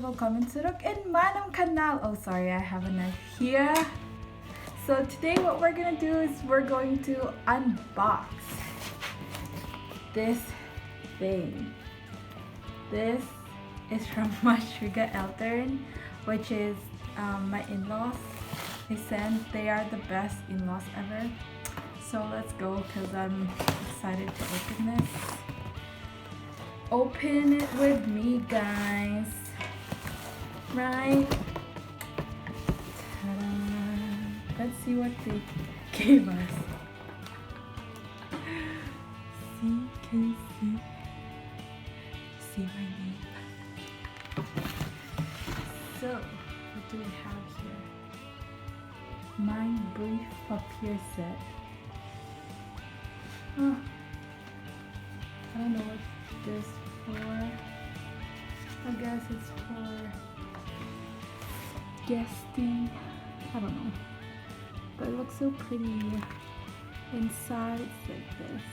welcome to in Manam Kanal. Oh, sorry, I have a knife here. So today what we're gonna do is we're going to unbox this thing. This is from my Sugar Eltern, which is my in-laws. They are the best in-laws ever. So let's go because I'm excited to open this. Open it with me, guys. Right? Ta-da. Let's see what they gave us. See, can you see? See my name. So, what do we have here? My brief papier set. Oh, I don't know what this for. I guess it's for guesting. I don't know. But it looks so pretty. Inside it's like this.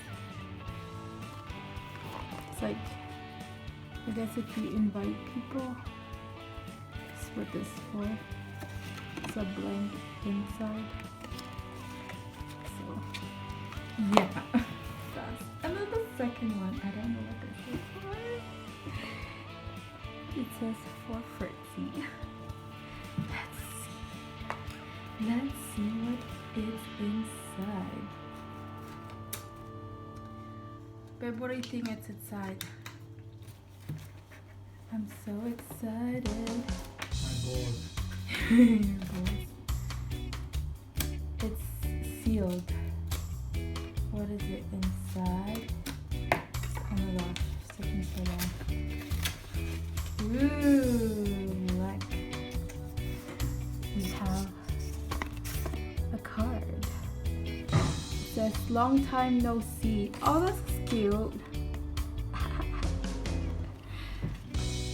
It's like, I guess if you invite people, this is what this is for. It's a blank inside. So, yeah. And then the second one, I don't know what this is for. It says for Fritzy. Let's see what is inside. Babe, what do you think it's inside? I'm so excited. My balls. Your balls. It's sealed. What is it inside? Oh my gosh, it's taking so long. Ooh, look. We have a card. It says long time no see. Oh, that's cute.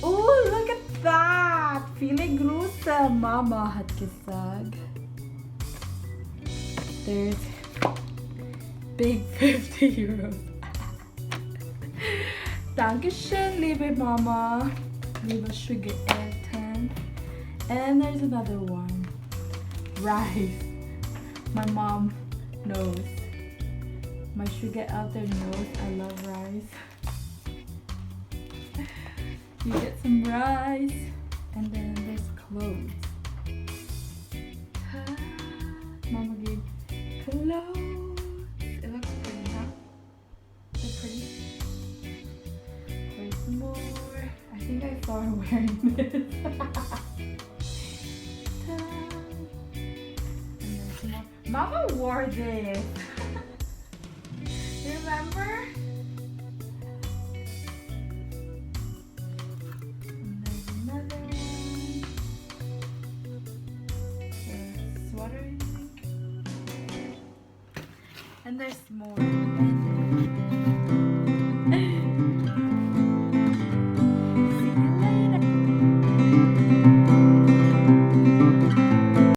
Oh, look at that. Filigrusa mama hat gesagt. There's big 50 euros. Dankeschön, liebe Mama. Liebe Sugar Eltern. And there's another one. Rice. My mom knows. My Sugar Eltern knows I love rice. You get some rice. And then there's clothes. Mama gave clothes. It looks pretty, huh? Is it pretty? There's some more. I think I saw her wearing this. Ta-da! And there's some more. Mama wore this. Remember? And there's another one. The sweater. And there's more.